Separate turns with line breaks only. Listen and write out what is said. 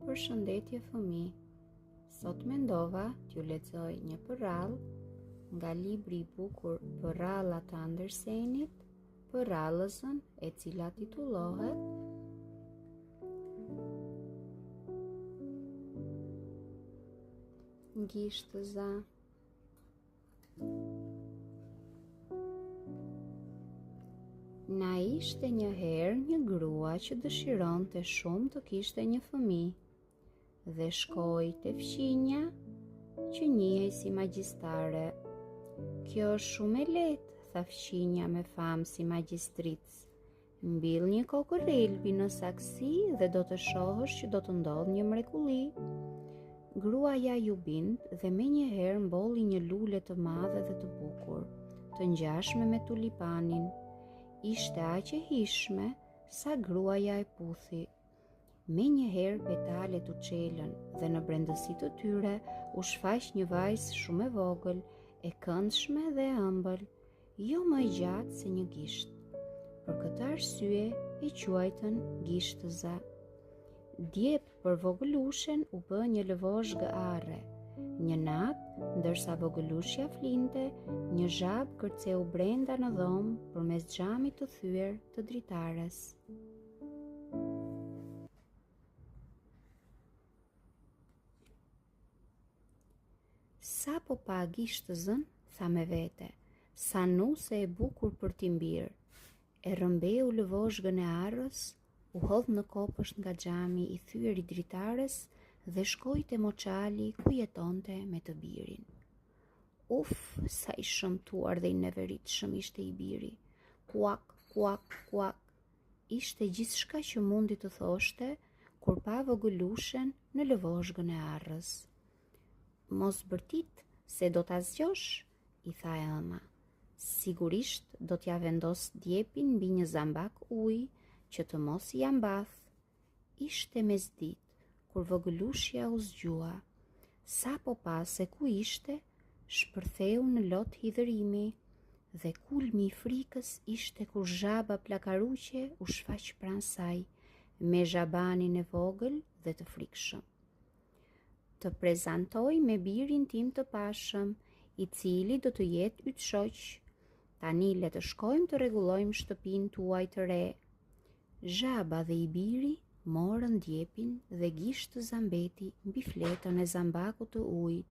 Përshëndetje fëmi, sot mendova t'ju lexoj një përrallë nga libri i bukur Përralla të Andersenit, përrallësën e cila titullohet Gishtëza. Na ishte një herë një grua që dëshironte shumë të kishte një fëmijë dhe shkoi te fqinja që njihej si magjistare. Kjo është shumë e lehtë, tha fqinja me famë si magjistric. Mbill një kokorrelbi në saksi dhe do të shohësh që do të ndodhë një mrekulli. Gruaja ju bind dhe menjëherë mbolli një lule të madhe dhe të bukur, të ngjashme me tulipanin. Ishte aq e hishme sa gruaja e puthi. Menjëherë petalet u çelën dhe në brendësi të tyre u shfaq një vajzë shumë e vogël, e këndshme dhe ëmbël, jo më e gjatë se një gisht. Për këtë arsye e quajtën Gishtëza. Djep për vogëlushen u bë një lëvozhgë arre. Një natë, ndërsa vogëlushja flinte, një zhab kërceu brenda në dhomë përmes xhamit të thyer të dritares. Sa po pa Gishtëzën, tha me vete, sa nuse e bukur për t'i mbirë. E rrëmbeu lëvozhgën e arrës, u hodh në kopësht nga xhami i thyer i dritares dhe shkoi te moçali ku jetonte me të birin. Uf, sa i shëmtuar dhe i neveritshëm ishte i biri. Kuak, kuak, kuak. Ishte gjithçka që mundi të thoshte kur pa vogëlushen në lëvozhgën e arrës. Mos bërtit se do ta zgjosh, i tha ëma. Sigurisht do t'ja vendos djepin mbi një zambak ujë që të mos i ambath. Ishte mesditë kur vogëlushja u zgjua. Sa po pa se ku ishte, shpërtheu në lot hidhërimi dhe kulmi i frikës ishte kur zhaba plakaruqe u shfaq pranë saj me zhabanin e vogël dhe të frikshëm. Të prezantoj me birin tim të pashëm, i cili do të jetë yt shoq. Tani le të shkojmë të rregullojmë shtëpinë tuaj të re. Zhaba dhe i biri morën djepin dhe Gishtëza mbeti mbi fletën e zambakut të ujit.